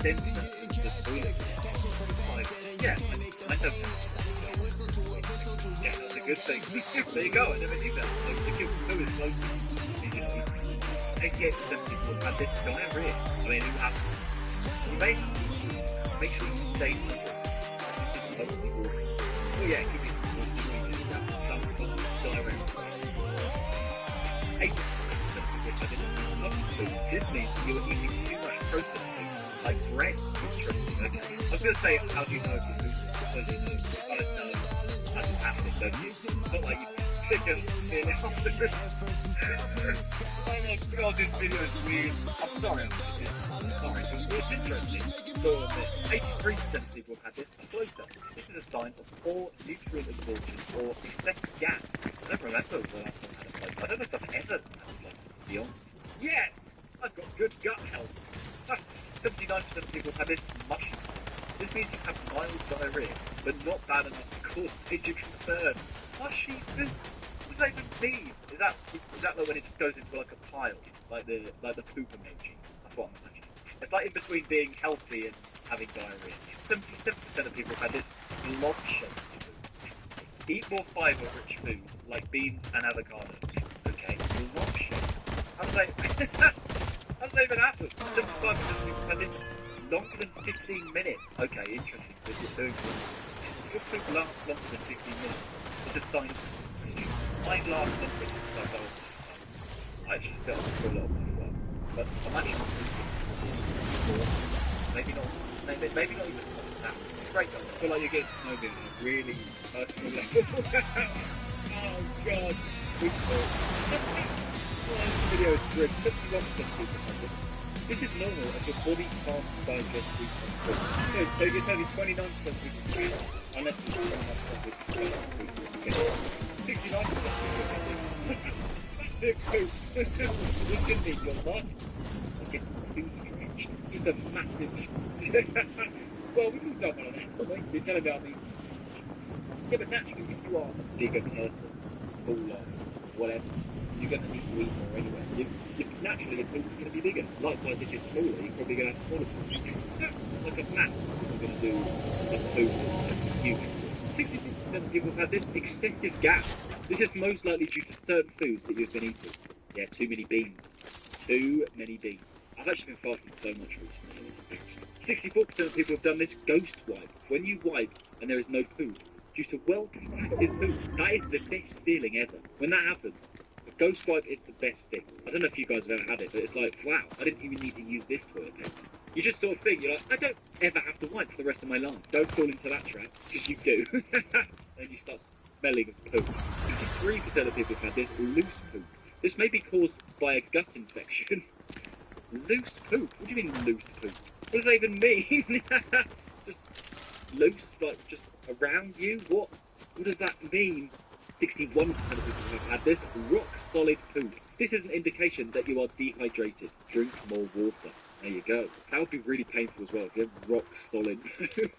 center of the toilet. Like, yeah, I don't know. Yeah, that's a good thing. There you go, I never knew that. Like, if your poo is close to you, 88% of people have had this diarrhea. I mean, it happens. You may make sure you stay hydrated. Oh yeah, it could be some diarrhea. 80% of people have this love food. This means you're eating too much processed food, like bread. Interesting, okay. I was going to say, how do you know if your food is because you know, I don't know. As it happens, don't you? It's not like you chicken in after this. Oh my god, this video is weird. I'm sorry, sorry, but it's interesting. So, 83% of people have had this. A close-up. This is a sign of poor nutrient absorption or excessive gas. I don't remember the last time I had a close-up. I don't know if I've ever had a close-up, to be honest. Yeah, I've got good gut health. 79% of people have this mushy. This means you have mild diarrhea, but not bad enough to cause major concern. Mushy food? What does that even mean? Is that like when it just goes into like a pile, like the poop emoji? That's what I'm imagining. It's like in between being healthy and having diarrhea. 77% of people have had this blob-shaped food. Eat more fibre-rich food, like beans and avocados. Okay, blob-shaped. How does that even happen? 75% of people have this longer than 15 minutes. Okay, interesting. This is doing good. If your food lasts longer than 15 minutes, it's a sign of confusion. Mine lasts longer than 15 minutes. I actually still have to do a lot of my work. But I'm actually maybe not even that. It's great though. I feel like you're getting to know me on a really personal level. Oh god. Video is good. 51% of people have this. This is normal as your body can't digest these food. So you're telling 29% of people food unless you don't have something to eat. 69% of people have this. This could be your life. It's too strange. It's a massive. Well, we can go on that, but you're telling about me. Yeah, but naturally, if you are a bigger person, taller, whatever, you're going to need to eat more anyway. Naturally, your food's going to be bigger. Likewise, if you're smaller, you're probably going to have smaller food. Like a math, we're going to do the food that's huge. 66% of people have had this excessive gas. This is most likely due to certain foods that you've been eating. Yeah, too many beans. Too many beans. I've actually been fasting so much recently. 64% of people have done this ghost wipe. When you wipe and there is no food, due to well-compacted food. That is the best feeling ever. When that happens, the ghost wipe is the best thing. I don't know if you guys have ever had it, but it's like, wow, I didn't even need to use this toilet paper. You just sort of think, you're like, I don't ever have to wipe for the rest of my life. Don't fall into that trap, because you do. And you start smelling of poop. 53% of people have had this loose poop. This may be caused by a gut infection. Loose poop? What do you mean loose poop? What does that even mean? Just loose, like just around you? What does that mean? 61% of people have had this rock solid poop. This is an indication that you are dehydrated. Drink more water. There you go. That would be really painful as well if you have rock solid poop.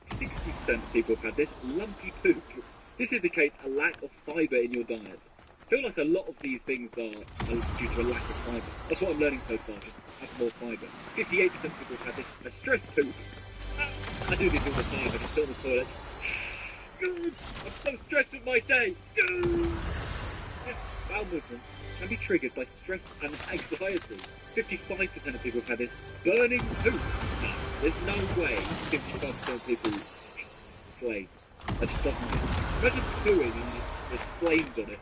60% of people have had this lumpy poop. This indicates a lack of fibre in your diet. I feel like a lot of these things are due to a lack of fibre. That's what I'm learning so far, just have more fibre. 58% of people have had this stress poop. I do this all the time, I just sit on the toilet. I'm so stressed with my day. Bowel movements can be triggered by stress and anxiety. 55% of people have had this burning poop. There's no way 55% of people flames. That just doesn't mean. Imagine pooing and there's flames on it.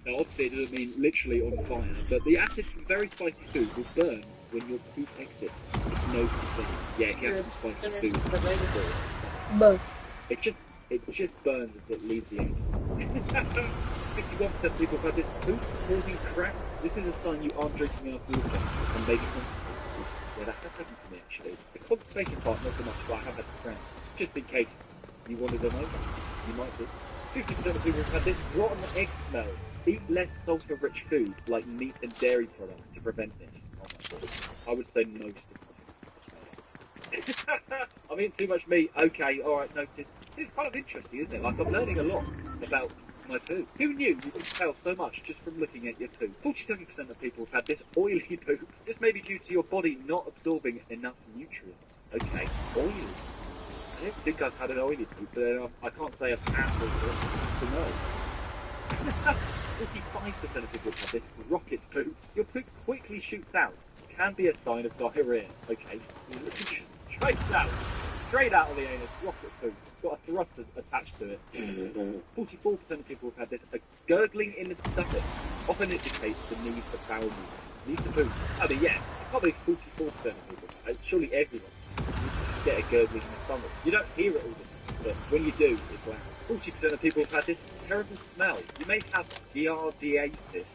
Now obviously it doesn't mean literally on fire, but the acid from very spicy food will burn when your poop exits. It's no concern. Yeah, if you have some spicy food. Both. It just burns as it leaves the engine. 51% of people have had this poop causing cracks. This is a sign you aren't drinking enough water and maybe constipated. Yeah, that has happened to me actually. The constipation part not so much, but I have had cramps. Just in case you wanted to know, you might do. 50% of people have had this rotten egg smell. Eat less sulfur-rich food like meat and dairy products to prevent this. Oh my god. I would say most of my food. I'm eating too much meat. Okay, alright, noted. It's kind of interesting, isn't it? Like, I'm learning a lot about my poo. Who knew you could tell so much just from looking at your poo? 47% of people have had this oily poop. This may be due to your body not absorbing enough nutrients. Okay, oily. I don't think I've had an oily poop, but I can't say I've had it to know. 45% of people have had this rocket poop. Your poop quickly shoots out. Can be a sign of diarrhea. Okay, straight out of the anus, rocket poop. Got a thruster attached to it. 44% of people have had this. A gurgling in the stomach often indicates the need for bowel movement. Need to poop. I mean, yeah, probably 44% of people. Surely everyone needs to get a gurgling in the stomach. You don't hear it all the time, but when you do, it's loud. 40% of people have had this terrible smell. You may have giardiasis,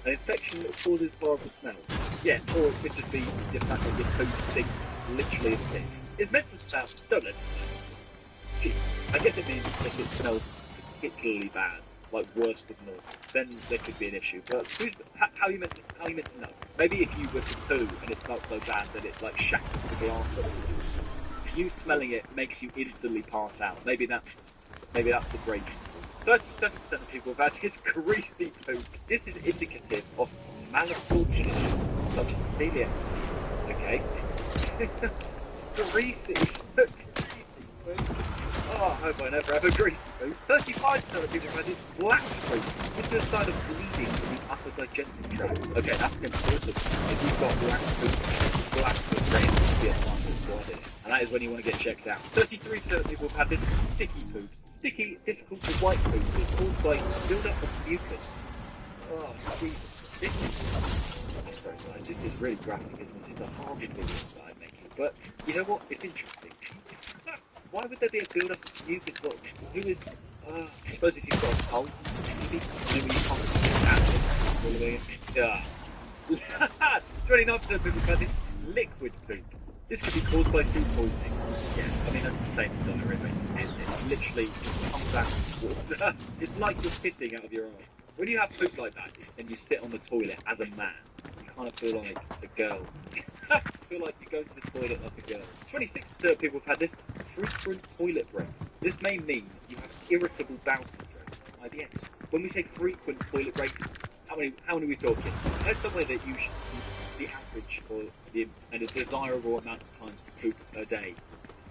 an infection that causes horrible smell. Yeah, or it could just be the fact that your poop stinks literally as a fish. It's meant to smell, don't it? I guess it means if it smells particularly bad, like worse than normal, then there could be an issue. But how are you meant to know? Maybe if you were to poo and it smelled so bad that it like shatters the glass of the juice. You smelling it makes you instantly pass out. Maybe that's the break. 37% of people have had this greasy poop. This is indicative of malabsorption issues, such as celiac. Okay. Greasy. Oh, I hope I never have a greasy poop. 35% of people have had this black poop. This is a sign of bleeding in the upper digestive tract. Okay, that's important. If you've got black poop, then must be a sign of blood. And that is when you want to get checked out. 33% of people have had this sticky poop. Sticky, difficult to wipe poop is caused by build-up of mucus. Oh, Jesus. This is really graphic, isn't it? It's a horrible video that I'm making. But, you know what? It's interesting. Why would there be a build-up of mucus? What? Who is... I suppose if you've got a cold, maybe you can't get out of it. 29% of people have had this liquid poop. This could be caused by food poisoning. Yeah, I mean, that's the same as diarrhea, basically. It literally comes out of water. It's like you're pissing out of your eye. When you have poop like that, and you sit on the toilet as a man, you kind of feel like a girl. Feel like you go to the toilet like a girl. 26% of people have had this frequent toilet break. This may mean you have irritable bowel syndrome, IBS. When we say frequent toilet breaks, how many are we talking? There's somewhere that you should the average or a desirable amount of times to poop per day,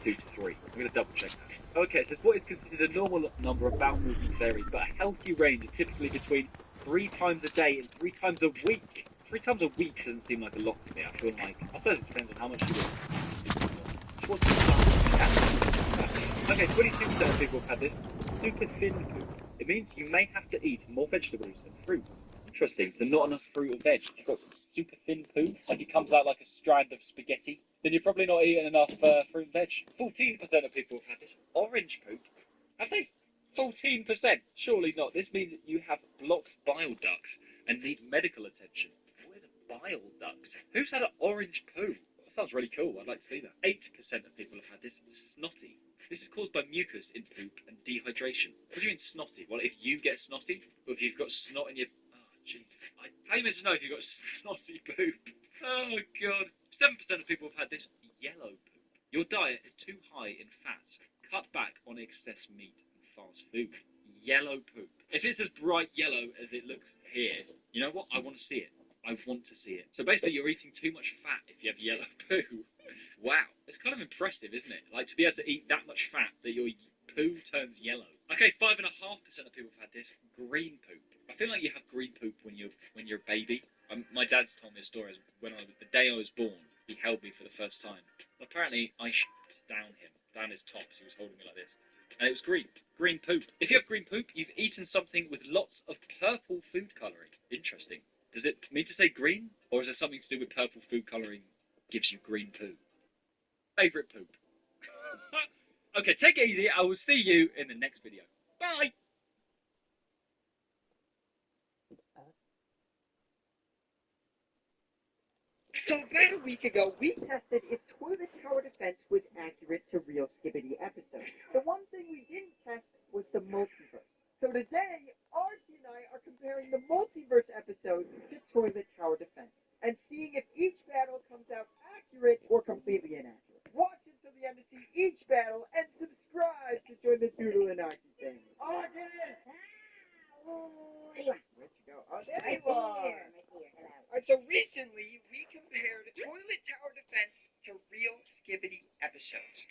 2 to 3. I'm going to double check that. Okay, so what is considered a normal number of bowel movements varies, but a healthy range is typically between 3 times a day and 3 times a week. 3 times a week doesn't seem like a lot to me. I feel like, I suppose it depends on how much you eat. Okay, 22% of people have had this super thin poop. It means you may have to eat more vegetables and fruit. Interesting, so not enough fruit and veg. You've got super thin poo, like it comes out like a strand of spaghetti. Then you're probably not eating enough fruit and veg. 14% of people have had this orange poop. Have they? 14%? Surely not. This means that you have blocked bile ducts and need medical attention. What is a bile duct? Who's had an orange poo? That sounds really cool. I'd like to see that. 8% of people have had this snotty. This is caused by mucus in poop and dehydration. What do you mean snotty? Well, if you get snotty, or if you've got snot in your... Jesus. How are you meant to know if you've got snotty poop? Oh, God. 7% of people have had this yellow poop. Your diet is too high in fats. Cut back on excess meat and fast food. Yellow poop. If it's as bright yellow as it looks here, you know what? I want to see it. I want to see it. So basically, you're eating too much fat if you have yellow poo. Wow. It's kind of impressive, isn't it? Like, to be able to eat that much fat that your poo turns yellow. Okay, 5.5% of people have had this green poop. I feel like you have green poop when you're a baby. My dad's told me a story. When the day I was born, he held me for the first time. Apparently, I down his top, so he was holding me like this. And it was green poop. If you have green poop, you've eaten something with lots of purple food colouring. Interesting. Does it mean to say green, or is there something to do with purple food colouring gives you green poo? Favourite poop. Okay, take it easy. I will see you in the next video. Bye! So about a week ago, we tested if toilet tower defense was accurate to real Skibidi episodes. The one thing we didn't test was the multiverse. So today, Archie and I are comparing the multiverse episodes to toilet tower defense and seeing if each battle comes out accurate or completely inaccurate. Watch until the end to see each battle and subscribe to join the Doodle and Archie family. Archie! to real Skibbity episodes.